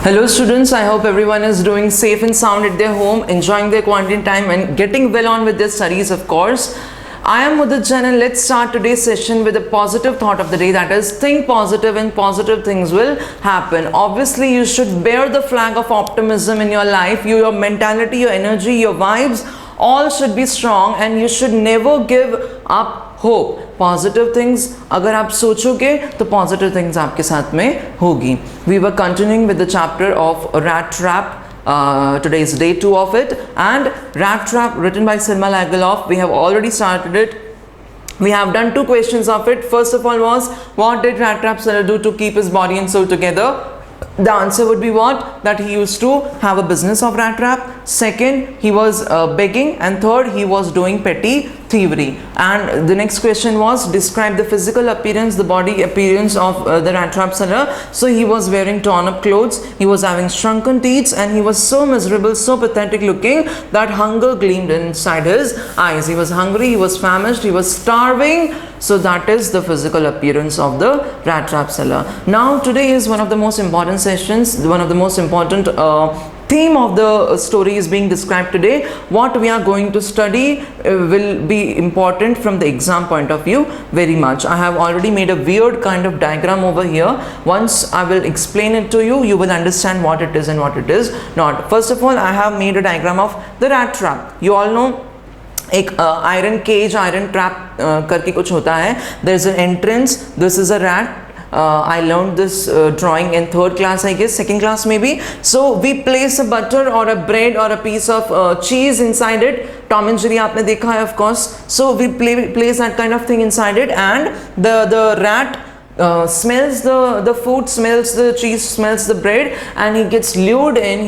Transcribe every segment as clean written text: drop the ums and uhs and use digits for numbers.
Hello students, I hope everyone is doing safe and sound at their home, enjoying their quarantine time and getting well on with their studies, of course. I am Mudit Jain and let's start today's session with a positive thought of the day, that is, think positive and positive things will happen. Obviously, you should bear the flag of optimism in your life. Your mentality, your energy, your vibes all should be strong and you should never give up hope. Positive things अगर आप सोचोगे तो positive things आपके साथ में होगी. We were continuing with the chapter of rat trap. Today is day 2 of it, and Rat Trap written by Selma Lagerlof. We have already started it. We have done 2 questions of it. First of all was, what did Rat Trap seller do to keep his body and soul together? The answer would be what? That he used to have a business of rat trap. Second, he was begging, and third, he was doing petty thievery. And the next question was, describe the physical appearance, the body appearance of the rat trap seller. So he was wearing torn up clothes, he was having shrunken teeth, and he was so miserable, so pathetic looking that hunger gleamed inside his eyes. He was hungry, he was famished, he was starving. So that is the physical appearance of the rat trap seller. Now today is one of the most important sessions, one of the most important theme of the story is being described today. What we are going to study will be important from the exam point of view very much. I have already made a weird kind of diagram over here. Once I will explain it to you, you will understand what it is and what it is not. First of all, I have made a diagram of the rat trap. You all know एक iron cage, iron trap करके कुछ होता है. There is an entrance, this is a rat. I learned this drawing in 3rd class, I guess, 2nd class maybe. So we place a butter or a bread or a piece of cheese inside it. Tom and Jerry आपने देखा है, of course. So we place that kind of thing inside it, and the rat smells the food, smells the cheese, smells the bread, and he gets lured in.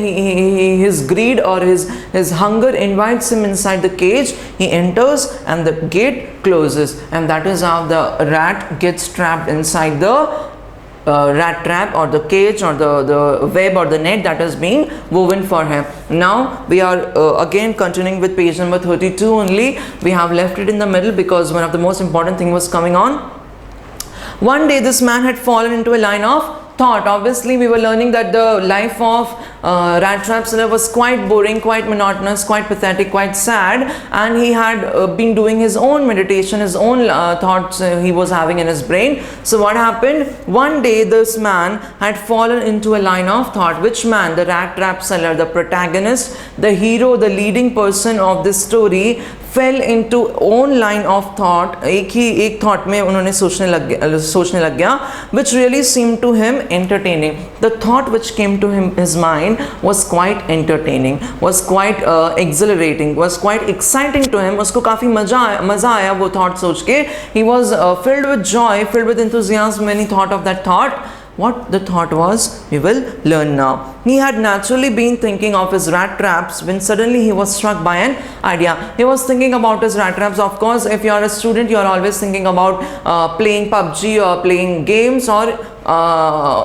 His greed or his hunger invites him inside the cage. He enters and the gate closes, and that is how the rat gets trapped inside the rat trap or the cage or the web or the net that is being woven for him. Now we are again continuing with page number 32 only. We have left it in the middle because one of the most important thing was coming on. One day this man had fallen into a line of thought. Obviously we were learning that the life of rat trap seller was quite boring, quite monotonous, quite pathetic, quite sad, and he had been doing his own meditation, his own thoughts he was having in his brain. So what happened? One day this man had fallen into a line of thought. Which man? The rat trap seller, the protagonist, the hero, the leading person of this story fell into own line of thought. एक thought में उन्होंने सोचने लग गया, which really seemed to him entertaining. The thought which came to his mind was quite entertaining, was quite exhilarating, was quite exciting to him. उसको काफ़ी मज़ा आया वो thought सोच के. He was filled with joy, filled with enthusiasm when he thought of that thought. What the thought was, we will learn now. He had naturally been thinking of his rat traps when suddenly he was struck by an idea. He was thinking about his rat traps. Of course, if you are a student, you are always thinking about playing PUBG or playing games, or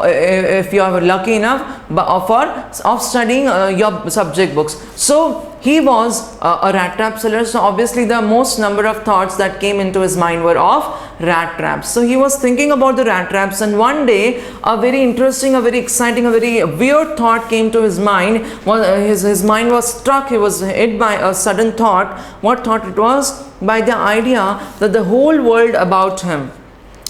if you are lucky enough of studying your subject books. So he was a rat trap seller. So obviously the most number of thoughts that came into his mind were of rat traps. So he was thinking about the rat traps, and one day a very interesting, a very exciting, a very weird thought came to his mind. His mind was struck, he was hit by a sudden thought. What thought it was? By the idea that the whole world about him,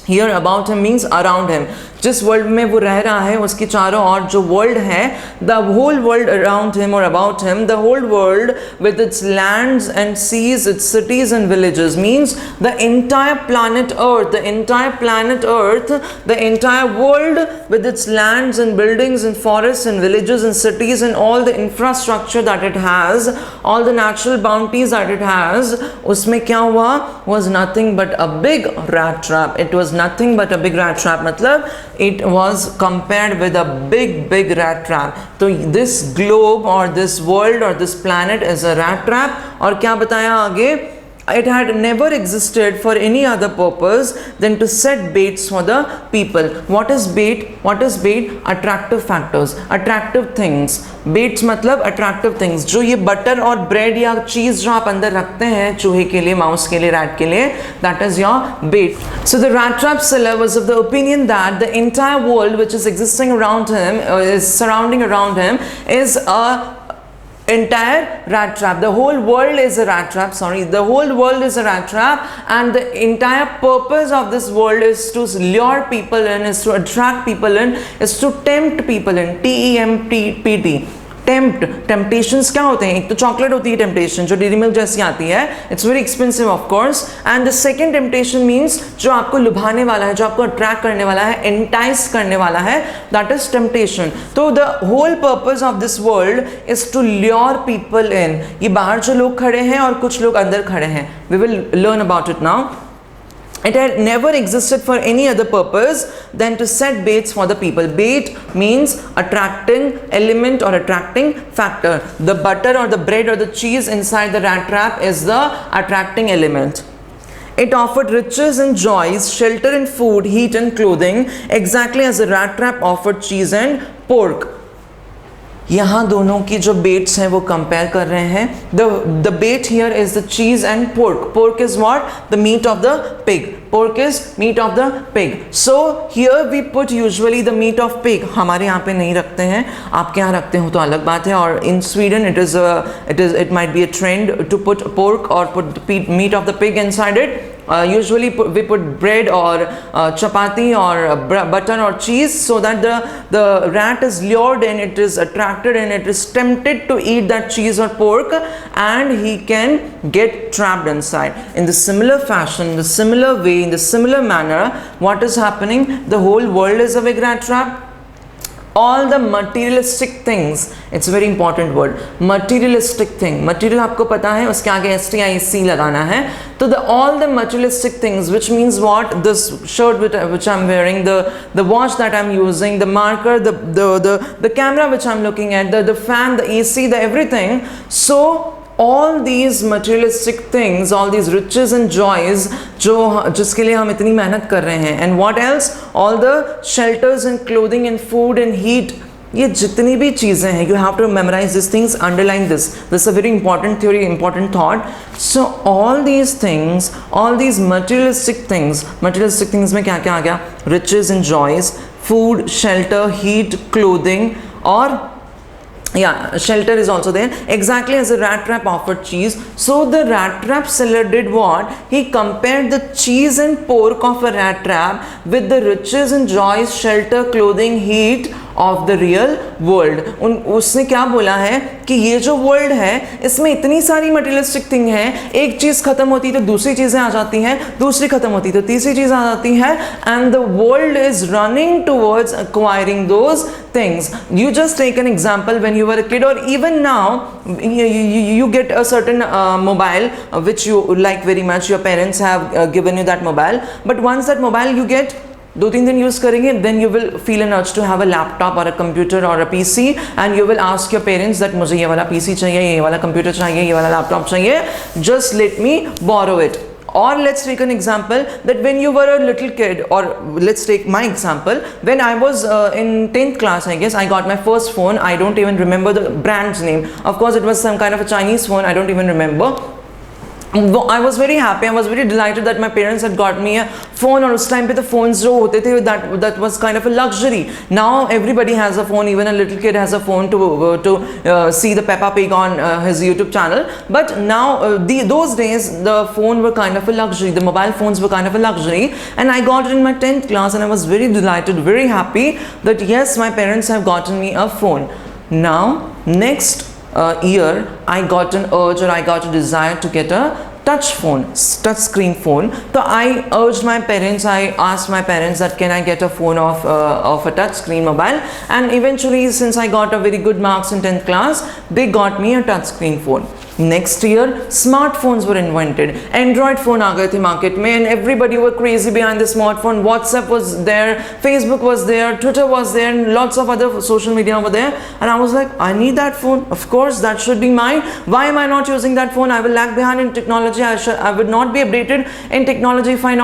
here about him means around him, जिस world में वो रह रहा है उसके चारों ओर जो world है, the whole world around him और about him, the whole world with its lands and seas, its cities and villages, means the entire planet Earth, the entire planet Earth, the entire world with its lands and buildings and forests and villages and cities and all the infrastructure that it has, all the natural bounties that it has, उसमें क्या हुआ? Was nothing but a big rat trap. It was nothing but a big rat trap. मतलब it was compared with a big rat trap. So this globe or this world or this planet is a rat trap. और क्या बताया आगे? it had never existed for any other purpose than to set baits for the people. What is bait? What is bait? Attractive factors, attractive things. Baits मतलब attractive things. जो ये butter और bread या चीज जो आप अंदर रखते हैं चूहे के लिए, माउस के लिए, रैट के लिए, that is your bait. So the rat trap seller was of the opinion that the entire world which is existing around him, is surrounding around him, is a entire rat trap. The whole world is a rat trap. Sorry, the whole world is a rat trap, and the entire purpose of this world is to lure people in, is to attract people in, is to tempt people in. TEMPT. Tempt, temptations क्या होते हैं? एक तो chocolate होती है temptation जो dairy milk जैसी आती है, it's very expensive of course, and the second temptation means जो आपको लुभाने वाला है, जो आपको अट्रैक्ट करने वाला है, एंटाइस करने वाला है, दैट इज टेम्पटेशन. तो the whole purpose of this world is to lure people in. ये बाहर जो लोग खड़े हैं और कुछ लोग अंदर खड़े हैं. We will learn about it now. It had never existed for any other purpose than to set baits for the people. Bait means attracting element or attracting factor. The butter or the bread or the cheese inside the rat trap is the attracting element. It offered riches and joys, shelter and food, heat and clothing, exactly as the rat trap offered cheese and pork. यहाँ दोनों की जो bets हैं वो compare कर रहे हैं. The bet here is the cheese and pork. Pork is what? The meat of the pig. Pork is meat of the pig. So here we put usually the meat of pig. हमारे यहाँ पे नहीं रखते हैं, आपके यहाँ रखते हो तो अलग बात है. और in Sweden it might be a trend to put pork or put meat of the pig inside it. Usually we put bread or chapati or butter or cheese so that the rat is lured in, it is attracted and it is tempted to eat that cheese or pork, and he can get trapped inside. In the similar fashion, in the similar way, in the similar manner, what is happening? The whole world is a big rat trap. All the materialistic things, it's a very important word, materialistic thing. Material आपको पता है, उसके आगे STIC लगाना है. तो all the materialistic things, which means what? This shirt which I'm wearing, the watch that I'm using, the marker, the camera which I'm looking at, the fan, the AC, the everything. So all these materialistic things, all these riches and joys जो जिसके लिए हम इतनी मेहनत कर रहे हैं, and what else? All the shelters and clothing and food and heat, ये जितनी भी चीज़ें हैं, you have to memorize these things, underline this. This is a very important theory, important thought. So all these things, all these materialistic things में क्या क्या आ गया? Riches and joys, food, shelter, heat, clothing, और yeah, shelter is also there, exactly as the rat trap offered cheese. So the rat trap seller did what? He compared the cheese and pork of a rat trap with the riches and joys, shelter, clothing, heat of the real world. उसने क्या बोला है कि ये जो world है इसमें इतनी सारी मटेरियलिस्टिक थिंग है, एक चीज़ खत्म होती तो दूसरी चीज़ें आ जाती हैं, दूसरी खत्म होती तो तीसरी चीज़ आ जाती है, and the world is running towards acquiring those things. You just take an example when you were a kid, or even now you get a certain mobile which you like very much. Your parents have given you that mobile, but once that mobile you get, 2-3 दिन use करेंगे, then you will feel an urge to have a laptop or a computer or a PC, and you will ask your parents that मुझे ये वाला PC चाहिए, ये वाला computer चाहिए, ये वाला laptop चाहिए, just let me borrow it. Or let's take an example that when you were a little kid, or let's take my example, when I was in 10th class, I guess, I got my first phone. I don't even remember the brand's name. Of course, it was some kind of a Chinese phone. I don't even remember. I was very happy, I was very delighted that my parents had got me a phone. और उस time पे तो phones जो होते थे, that was kind of a luxury. Now everybody has a phone, even a little kid has a phone to see the Peppa Pig on his YouTube channel. But now those days the phone were kind of a luxury, the mobile phones were kind of a luxury, and I got it in my 10th class, and I was very delighted, very happy that yes, my parents have gotten me a phone. Now next year I got an urge, or I got a desire to get a touch phone, touch screen phone. So I urged my parents, I asked my parents that can I get a phone of a touch screen mobile, and eventually since I got a very good marks in 10th class, they got me a touch screen phone. Next year, smartphones were invented. Android phone आ गए थे market में, and everybody were crazy behind the smartphone. WhatsApp was there, Facebook was there, Twitter was there, and lots of other social media were there. And I was like, I need that phone. Of course, that should be mine. Why am I not using that phone? I will lag behind in technology. I would not be updated in technology if I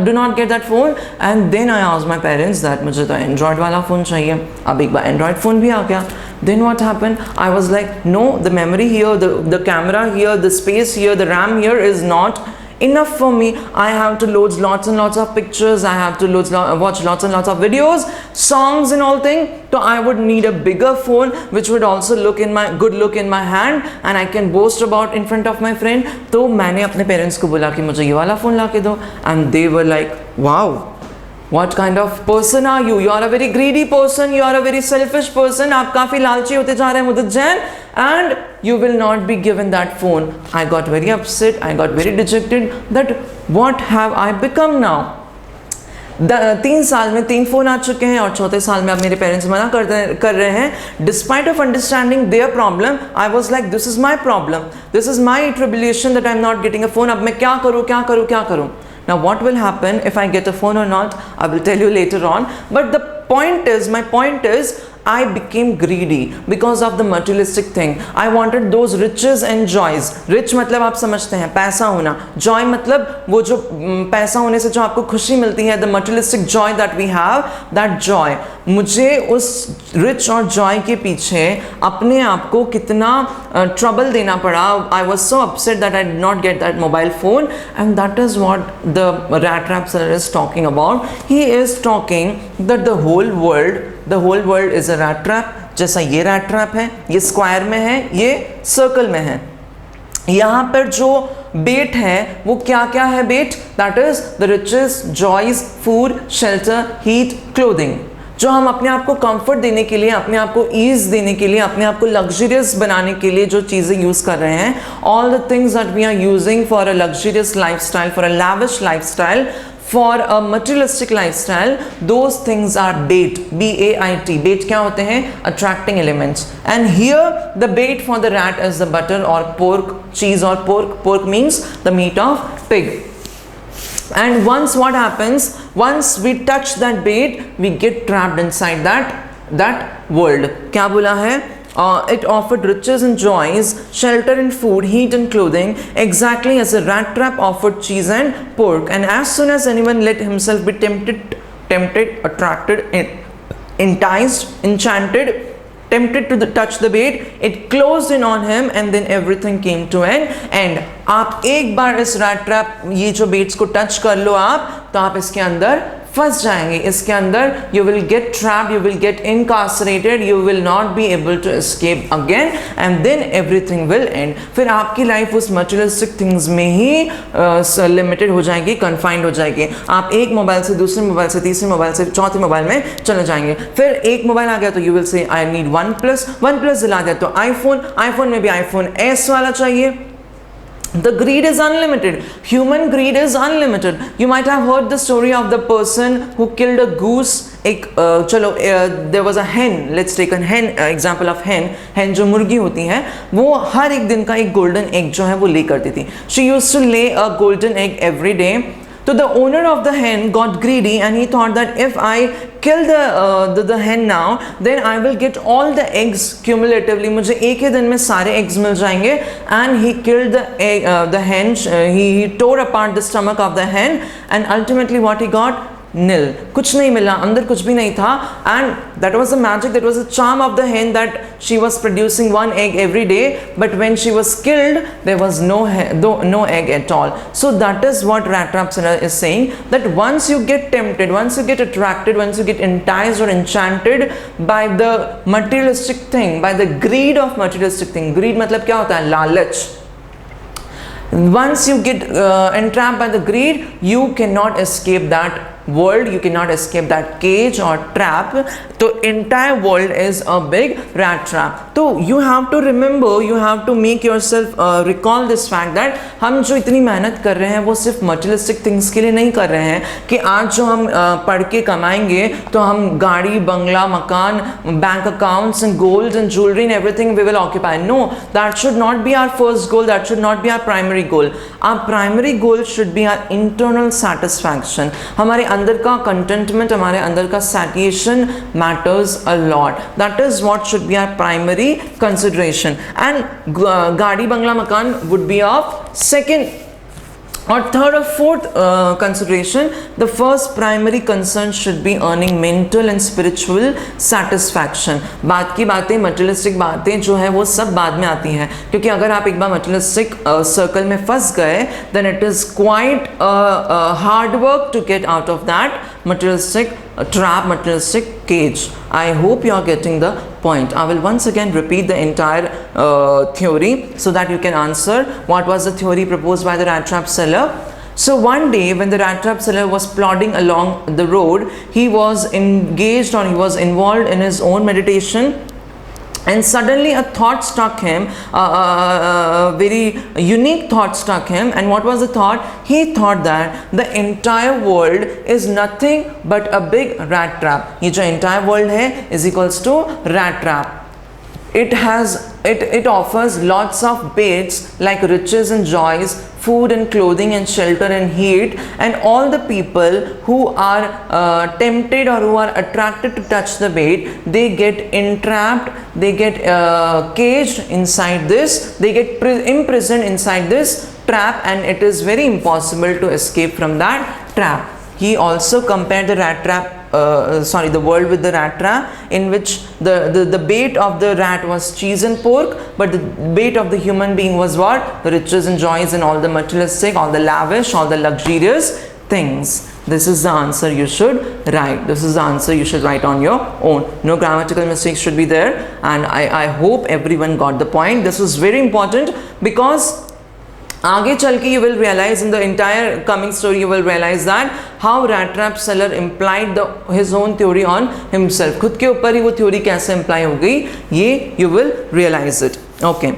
do not get that phone. And then I asked my parents that मुझे तो Android वाला phone चाहिए. अब एक बार Android phone भी आ गया. Then what happened? I was like, no, the memory here, the camera here, the space here, the RAM here is not enough for me. I have to load lots and lots of pictures. I have to watch lots and lots of videos, songs and all thing. So I would need a bigger phone which would also look in my hand, and I can boast about in front of my friend. तो मैंने अपने parents को बोला कि मुझे ये वाला phone ला के दो, and they were like, wow, what kind of person are you? You are a very greedy person. You are a very selfish person. आप काफी लालची होते जा रहे हैं मुदत Jain, and you will not be given that phone. I got very upset. I got very dejected that what have I become now? 3 साल में 3 फोन आ चुके हैं और चौथे साल में अब मेरे पेरेंट्स मना कर रहे हैं. Despite of understanding their problem, I was like, this is my problem. This is my tribulation that I'm not getting a phone. अब मैं क्या करूँ? Now what will happen if I get a phone or not? I will tell you later on. But my point is, I became greedy because of the materialistic thing. I wanted those riches and joys. Rich मतलब आप समझते हैं पैसा होना. Joy मतलब वो जो पैसा होने से जो आपको खुशी मिलती है. The materialistic joy that we have, that joy. मुझे उस rich और joy के पीछे अपने आप को कितना trouble देना पड़ा. I was so upset that I did not get that mobile phone, and that is what the rat rap seller is talking about. He is talking that the whole world is a rat trap. जैसा ये rat trap है, ये square में है, ये circle में है. यहाँ पर जो बेट है वो क्या क्या है बेट? That is the riches, joys, food, shelter, heat, clothing. जो हम अपने आप को कंफर्ट देने के लिए, अपने आप को ईज देने के लिए, अपने आप को लग्जरियस बनाने के लिए जो चीज़ें यूज़ कर रहे हैं, all the things that we are using for a luxurious lifestyle, for a lavish lifestyle, for a materialistic lifestyle, those things are bait. B-A-I-T. Bait क्या होते हैं? Attracting elements. And here the bait for the rat is the butter or pork, cheese or pork. Pork means the meat of pig. And once what happens? Once we touch that bait, we get trapped inside that world. क्या बोला है? It offered riches and joys, shelter and food, heat and clothing, exactly as a rat trap offered cheese and pork. And as soon as anyone let himself be tempted, attracted, enticed, enchanted, tempted to touch the bait, it closed in on him, and then everything came to an end. आप एक बार इस rat trap, ये जो baits को touch कर लो आप, तो आप इसके अंदर फंस जाएंगे. इसके अंदर you will get trapped, you will get incarcerated, you will not be able to escape again, and then everything will end. फिर आपकी लाइफ उस materialistic things में ही लिमिटेड हो जाएगी, confined हो जाएगी. आप एक मोबाइल से दूसरे मोबाइल से तीसरे मोबाइल से चौथे मोबाइल में चले जाएंगे. फिर एक मोबाइल आ गया तो you will say I need OnePlus दिला दिया तो iPhone में भी iPhone S वाला चाहिए. The greed is unlimited. Human greed is unlimited. You might have heard the story of the person who killed a goose. There was a hen. Let's take a hen example of hen. Hen जो मुर्गी होती है, वो हर एक दिन का एक golden egg जो है वो ले करती थी. She used to lay a golden egg every day. So the owner of the hen got greedy, and he thought that if I kill the hen now, then I will get all the eggs cumulatively. मुझे एक ही दिन में सारे eggs मिल जाएंगे. And he killed the hen. He tore apart the stomach of the hen, and ultimately what he got? Nil. कुछ नहीं मिला, अंदर कुछ भी नहीं था. And that was the magic, that was the charm of the hen, that she was producing one egg every day, but when she was killed, there was no egg at all. So that is what Rat Trap Seller is saying, that once you get tempted, once you get attracted, once you get enticed or enchanted by the materialistic thing, by the greed of materialistic thing. Greed मतलब क्या होता है? लालच. Once you get entrapped by the greed, you cannot escape that world, you cannot escape that cage or trap. So entire world is a big rat trap. So you have to remember, you have to make yourself recall this fact that हम जो इतनी मेहनत कर रहे हैं वो सिर्फ materialistic things के लिए नहीं कर रहे हैं कि आज जो हम पढ़ के कमाएंगे तो हम गाड़ी, बंगला, मकान, bank accounts and gold and jewellery and everything we will occupy. No, that should not be our first goal, that should not be our primary goal. Our primary goal should be our internal satisfaction. हमारे अंदर का contentment, हमारे अंदर का satisfaction matters a lot. That is what should be our primary consideration. And गाड़ी, बंगला, मकान would be of second or third or fourth consideration. The first primary concern should be earning mental and spiritual satisfaction. बात की बातें, materialistic बातें जो है वो सब बाद में आती हैं, क्योंकि अगर आप एक बार मटेरियलिस्टिक सर्कल में फंस गए then it is quite hard work to get out of that materialistic trap, materialistic cage. I hope you are getting the point. I will once again repeat the entire theory so that you can answer what was the theory proposed by the rat trap seller. So one day when the rat trap seller was plodding along the road, he was engaged or he was involved in his own meditation. And suddenly a thought struck him, a very unique thought struck him. And what was the thought? He thought that the entire world is nothing but a big rat trap. ये जो entire world है is equals to rat trap. It offers lots of baits like riches and joys, food and clothing and shelter and heat, and all the people who are tempted or who are attracted to touch the bait, they get entrapped, they get caged inside this, they get imprisoned inside this trap, and it is very impossible to escape from that trap. He also compared the rat trap the world with the rat trap, in which the bait of the rat was cheese and pork, but the bait of the human being was what? The riches and joys and all the materialistic, all the lavish, all the luxurious things. This is the answer you should write. This is the answer you should write on your own. No grammatical mistakes should be there, and I hope everyone got the point. This is very important because आगे चल के you will realize in the entire coming story, you will realize that how rat trap seller implied his own theory on himself. खुद के ऊपर ही वो theory कैसे imply हो गई, ये you will realize it. Okay.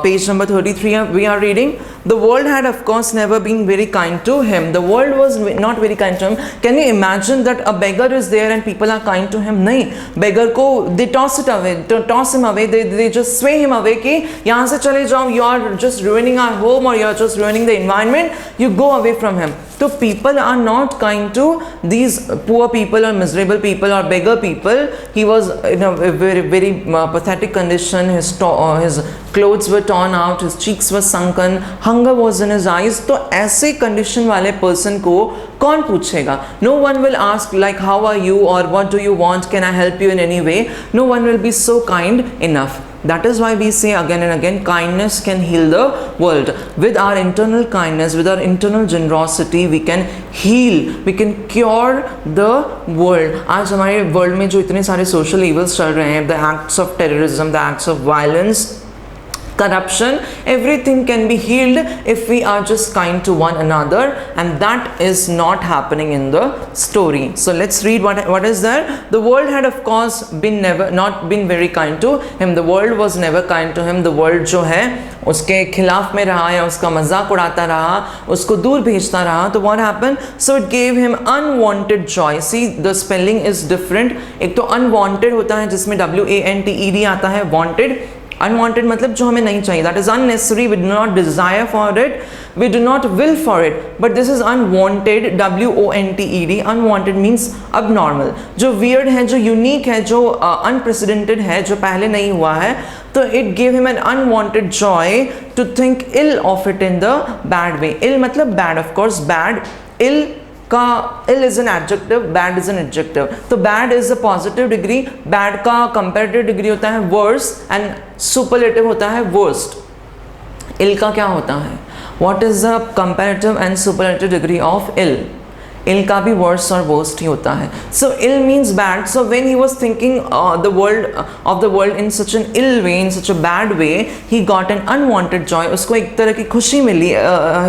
Page number 33 we are reading. The world had of course never been very kind to him. The world was not very kind to him. Can you imagine that a beggar is there and people are kind to him? नहीं, beggar को they toss him away, they just sway him away कि यहाँ से चले जाओ, you are just ruining our home or you are just ruining the environment, you go away from him. So people are not kind to these poor people or miserable people or beggar people. He was in a very pathetic condition. His clothes were torn out, his cheeks were sunken, hunger was in his eyes. तो ऐसे condition वाले person को कौन पूछेगा? No one will ask like how are you or what do you want, can I help you in any way? No one will be so kind enough. That is why we say again and again, kindness can heal the world. With our internal kindness, with our internal generosity, we can heal, we can cure the world. आज हमारे world में जो इतने सारे social evils चल रहे हैं, the acts of terrorism, the acts of violence, corruption, everything can be healed if we are just kind to one another, and that is not happening in the story. So let's read what is there. The world had of course not been very kind to him. The world was never kind to him. The world जो है उसके खिलाफ में रहा या उसका मजाक उड़ाता रहा, उसको दूर भेजता रहा. तो what happened? So it gave him unwanted joy. See, the spelling is different. एक तो unwanted होता है जिसमें WANTED आता है, wanted. Unwanted मतलब जो हमें नहीं चाहिए, that is unnecessary, we do not desire for it, we do not will for it. But this is unwanted, WONTED. Unwanted means abnormal, जो weird है, जो unique है, जो unprecedented है, जो पहले नहीं हुआ है. तो it gave him an unwanted joy to think ill of it in the bad way. Ill मतलब bad, of course, bad. Ill का ill is an adjective, bad is an adjective. तो bad is a positive degree, bad का comparative degree होता है worse, and superlative होता है worst. ill का क्या होता है? What is the comparative and superlative degree of ill? इल का भी वर्स और वर्स्ट ही होता है. So ill means bad. So when he was thinking the world in such an ill way, in such a bad way, he got an unwanted joy. उसको एक तरह की खुशी मिली.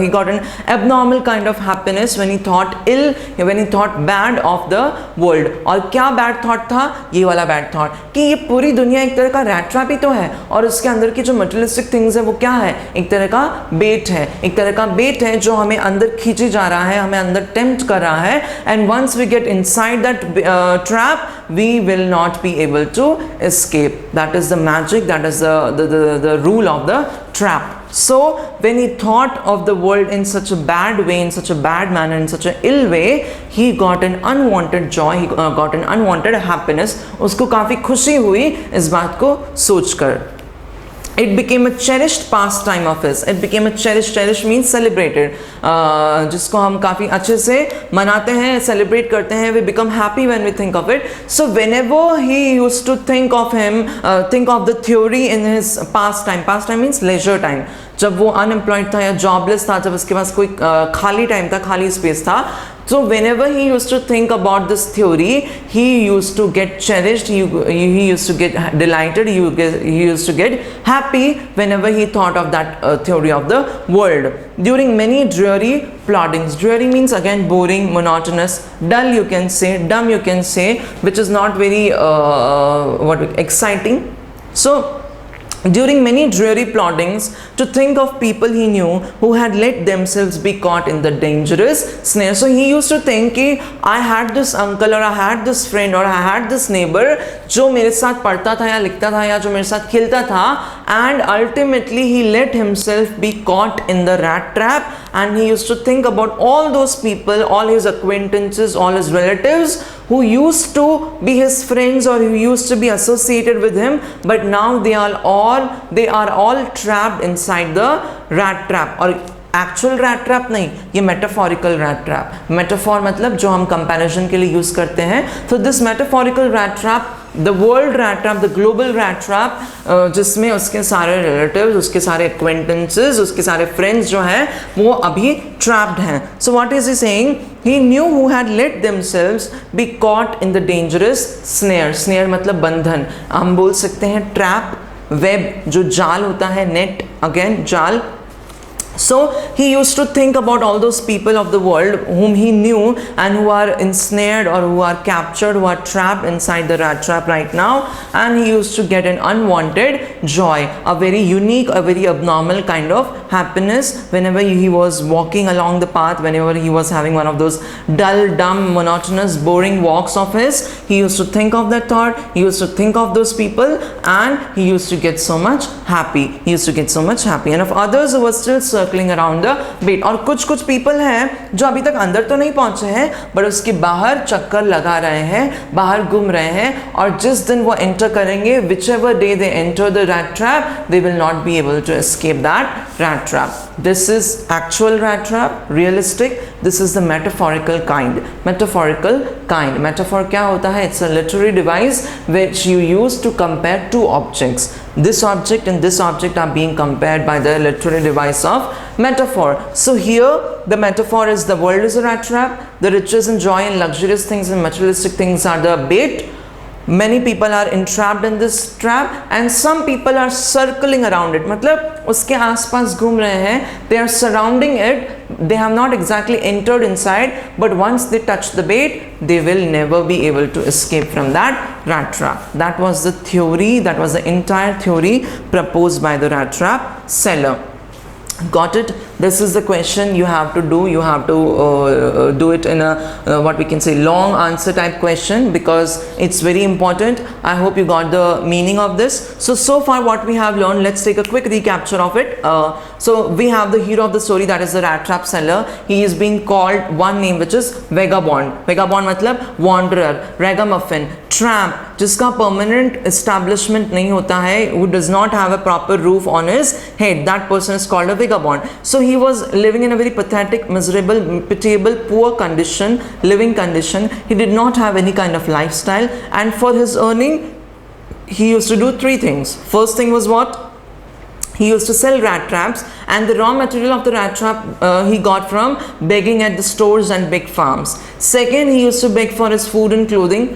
He got an abnormal kind of happiness when he thought ill, when he thought bad of the world. और क्या bad thought था? ये वाला bad thought कि ये पूरी दुनिया एक तरह का rat trap ही तो है, और उसके अंदर की जो materialistic things है वो क्या है? एक तरह का bait है, एक तरह का bait है जो हमें अंदर खींचे जा रहा है, हमें अंदर tempt कर रहा है. And once we get inside that trap, we will not be able to escape. That is the magic, that is the rule of the trap. So when he thought of the world in such a bad way, in such a bad manner, in such an ill way, he got an unwanted joy, he got an unwanted happiness. उसको काफ़ी खुशी हुई इस बात को सोचकर. It became a cherished pastime of his. It became a cherished means celebrated. जिसको हम काफ़ी अच्छे से मनाते हैं, celebrate करते हैं. We become happy when we think of it. So whenever he used to think of him, think of the theory in his pastime. Pastime means leisure time. जब वो अनएम्प्लॉयड था या जॉबलेस था, जब उसके पास कोई खाली टाइम था, खाली स्पेस था, so whenever he used to think about this theory, he used to get cherished, he used to get delighted, he used to get happy whenever he thought of that theory of the world. During many dreary ploddings, dreary means again boring, monotonous, dull you can say, dumb you can say, which is not very exciting. So during many dreary ploddings, to think of people he knew who had let themselves be caught in the dangerous snare. So he used to think कि I had this uncle or I had this friend or I had this neighbor जो मेरे साथ पढ़ता था या लिखता था या जो मेरे साथ खेलता था, and ultimately he let himself be caught in the rat trap. And he used to think about all those people, all his acquaintances, all his relatives who used to be his friends or who used to be associated with him, but now they are all trapped inside the rat trap. और actual rat trap नहीं, ये metaphorical rat trap. Metaphor मतलब जो हम comparison के लिए use करते हैं. तो this metaphorical rat trap, the world rat trap, the global rat trap, जिसमें उसके सारे रिलेटिव्स, उसके सारे एक्वेंटेंसेस, उसके सारे फ्रेंड्स जो हैं वो अभी ट्रैप्ड हैं. So what is he saying? He knew who had let themselves be caught in the dangerous snare. Snare मतलब बंधन, हम बोल सकते हैं ट्रैप, वेब जो जाल होता है, नेट, अगेन जाल. So he used to think about all those people of the world whom he knew and who are ensnared or who are captured, who are trapped inside the rat trap right now, and he used to get an unwanted joy, a very unique, a very abnormal kind of happiness whenever he was walking along the path, whenever he was having one of those dull, dumb, monotonous, boring walks of his. He used to think of that thought, he used to think of those people, and he used to get so much happy. He used to get so much happy. And of others who were still circling around the bait. और कुछ people हैं जो अभी तक अंदर तो नहीं पहुंचे हैं, but उसके बाहर चक्कर लगा रहे हैं, बाहर घूम रहे हैं, और जिस दिन वो enter करेंगे, whichever day they enter the rat trap, they will not be able to escape that rat trap. This is actual rat trap, realistic. This is the metaphorical kind. Metaphorical kind. Metaphor क्या होता है? It's a literary device which you use to compare two objects. This object and this object are being compared by the literary device of metaphor. So here the metaphor is the world is a rat trap, the riches and joy and luxurious things and materialistic things are the bait. Many people are entrapped in this trap and some people are circling around it. मतलब उसके आसपास घूम रहे हैं. They are surrounding it. They have not exactly entered inside, but once they touch the bait, they will never be able to escape from that rat trap. That was the theory. That was the entire theory proposed by the rat trap seller. Got it? This is the question you have to do. You have to do it in a what we can say long answer type question because it's very important. I hope you got the meaning of this. So far what we have learned, let's take a quick recapture of it. So we have the hero of the story, that is the rat trap seller. He is being called one name which is vagabond. Vagabond मतलब wanderer, ragamuffin, tramp, जिसका permanent establishment नहीं होता है, who does not have a proper roof on his head. That person is called a vagabond. So he was living in a very pathetic, miserable, pitiable, poor condition, living condition. He did not have any kind of lifestyle, and for his earning, he used to do three things. First thing was what? He used to sell rat traps, and the raw material of the rat trap he got from begging at the stores and big farms. Second, he used to beg for his food and clothing.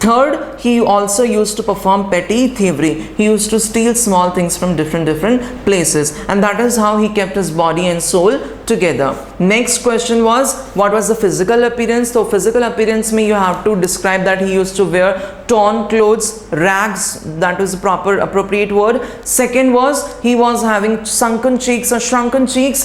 Third, he also used to perform petty thievery. He used to steal small things from different places, and that is how he kept his body and soul together. Next question was, what was the physical appearance? So physical appearance means you have to describe that he used to wear torn clothes, rags, that was the proper appropriate word. Second was, he was having sunken cheeks or shrunken cheeks.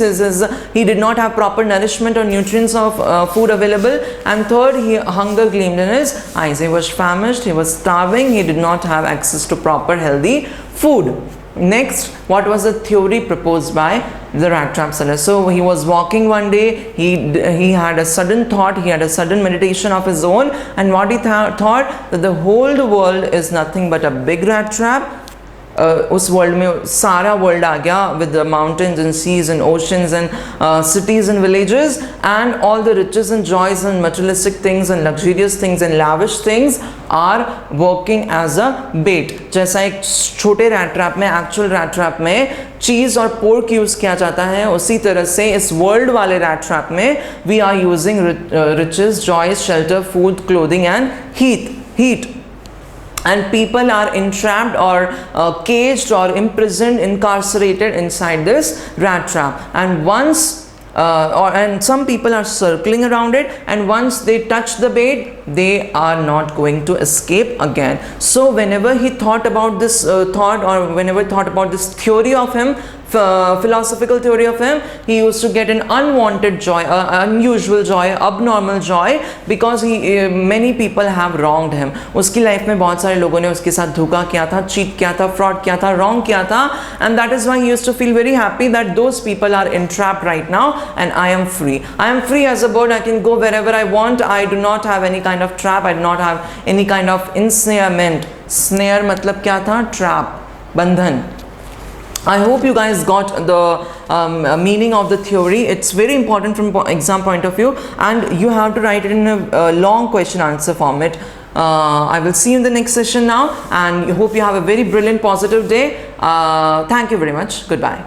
He did not have proper nourishment or nutrients of food available. And third, hunger gleamed in his eyes. He was famished, he was starving, he did not have access to proper healthy food. Next, what was the theory proposed by the rat trap seller? So he was walking one day, he had a sudden thought, he had a sudden meditation of his own, and what he thought, that the whole world is nothing but a big rat trap. उस world में सारा world आ गया with the mountains and seas and oceans and cities and villages, and all the riches and joys and materialistic things and luxurious things and lavish things are working as a bait. जैसा एक छोटे rat trap में, actual rat trap में चीज़ और pork use किया जाता है, उसी तरह से इस वर्ल्ड वाले रैट ट्रैप में we are using riches, joys, shelter, food, clothing and heat. And people are entrapped or caged or imprisoned, incarcerated inside this rat trap. And once and some people are circling around it, and once they touch the bait, they are not going to escape again. So whenever he thought about this whenever he thought about this theory of him, philosophical theory of him, he used to get an unwanted joy, unusual joy, abnormal joy, because many people have wronged him. उसकी life में बहुत सारे लोगों ने उसके साथ धोखा किया था, cheat किया था, fraud किया था, wrong किया था, and that is why he used to feel very happy that those people are entrapped right now and I am free. I am free as a bird. I can go wherever I want. I do not have any kind of trap. I do not have any kind of ensnarement. Snare मतलब क्या था? Trap, बंधन. I hope you guys got the meaning of the theory. It's very important from exam point of view, and you have to write it in a long question answer format. I will see you in the next session now, and hope you have a very brilliant positive day. Thank you very much. Goodbye.